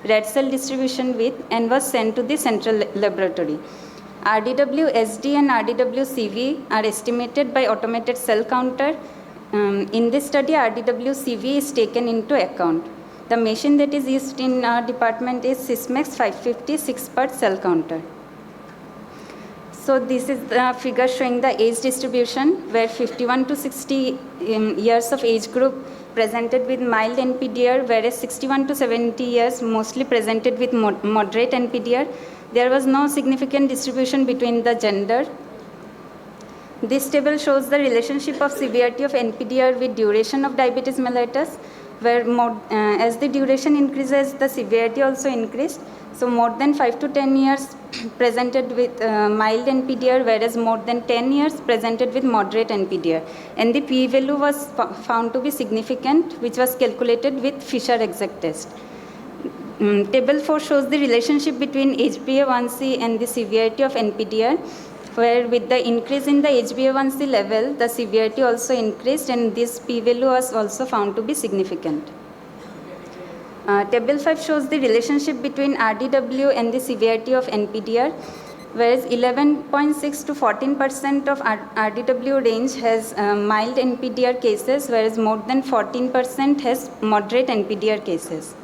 red cell distribution width and was sent to the central laboratory. RDW SD and RDW CV are estimated by automated cell counter. In this study, RDW CV is taken into account. The machine that is used in our department is Sysmex 550 6-part cell counter. So this is the figure showing the age distribution, where 51 to 60 years of age group presented with mild NPDR, whereas 61 to 70 years mostly presented with moderate NPDR. There was no significant distribution between the gender. This table shows the relationship of severity of NPDR with duration of diabetes mellitus, where as the duration increases, the severity also increased. So more than 5 to 10 years presented with mild NPDR, whereas more than 10 years presented with moderate NPDR. And the p-value was found to be significant, which was calculated with Fisher-Exact test. Table 4 shows the relationship between HbA1c and the severity of NPDR, where with the increase in the HbA1c level, the severity also increased, and this p-value was also found to be significant. Table 5 shows the relationship between RDW and the severity of NPDR, whereas 11.6 to 14% of RDW range has mild NPDR cases, whereas more than 14% has moderate NPDR cases.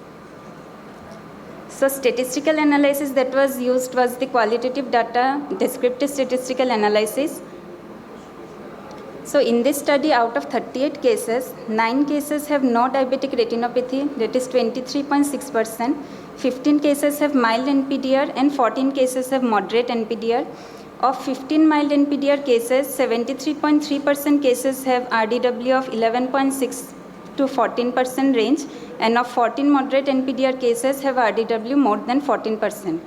So statistical analysis that was used was the qualitative data descriptive statistical analysis. So in this study, out of 38 cases, 9 cases have no diabetic retinopathy, that is 23.6%. 15 cases have mild NPDR and 14 cases have moderate NPDR. Of 15 mild NPDR cases, 73.3% cases have RDW of 11.6 to 14% range, and of 14 moderate NPDR cases have RDW more than 14%.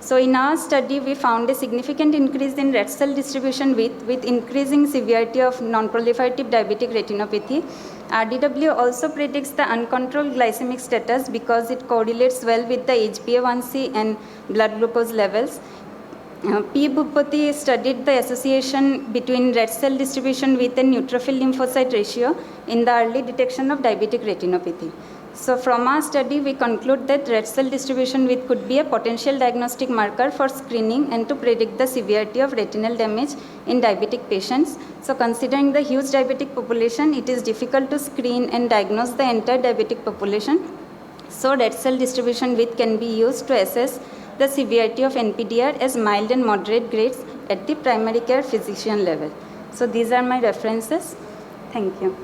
So in our study, we found a significant increase in red cell distribution with increasing severity of non-proliferative diabetic retinopathy. RDW also predicts the uncontrolled glycemic status because it correlates well with the HbA1c and blood glucose levels. P. Bhupati studied the association between red cell distribution with and neutrophil lymphocyte ratio in the early detection of diabetic retinopathy. So from our study, we conclude that red cell distribution width could be a potential diagnostic marker for screening and to predict the severity of retinal damage in diabetic patients. So considering the huge diabetic population, it is difficult to screen and diagnose the entire diabetic population. So red cell distribution width can be used to assess the severity of NPDR as mild and moderate grades at the primary care physician level. So these are my references. Thank you.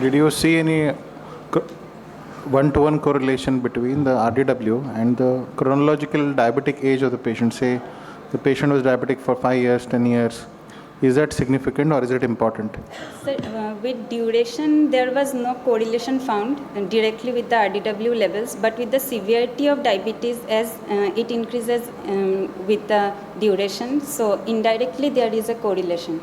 Did you see any one-to-one correlation between the RDW and the chronological diabetic age of the patient? Say the patient was diabetic for 5 years, 10 years. Is that significant or is it important? So, with duration, there was no correlation found directly with the RDW levels, but with the severity of diabetes as it increases with the duration, so indirectly there is a correlation.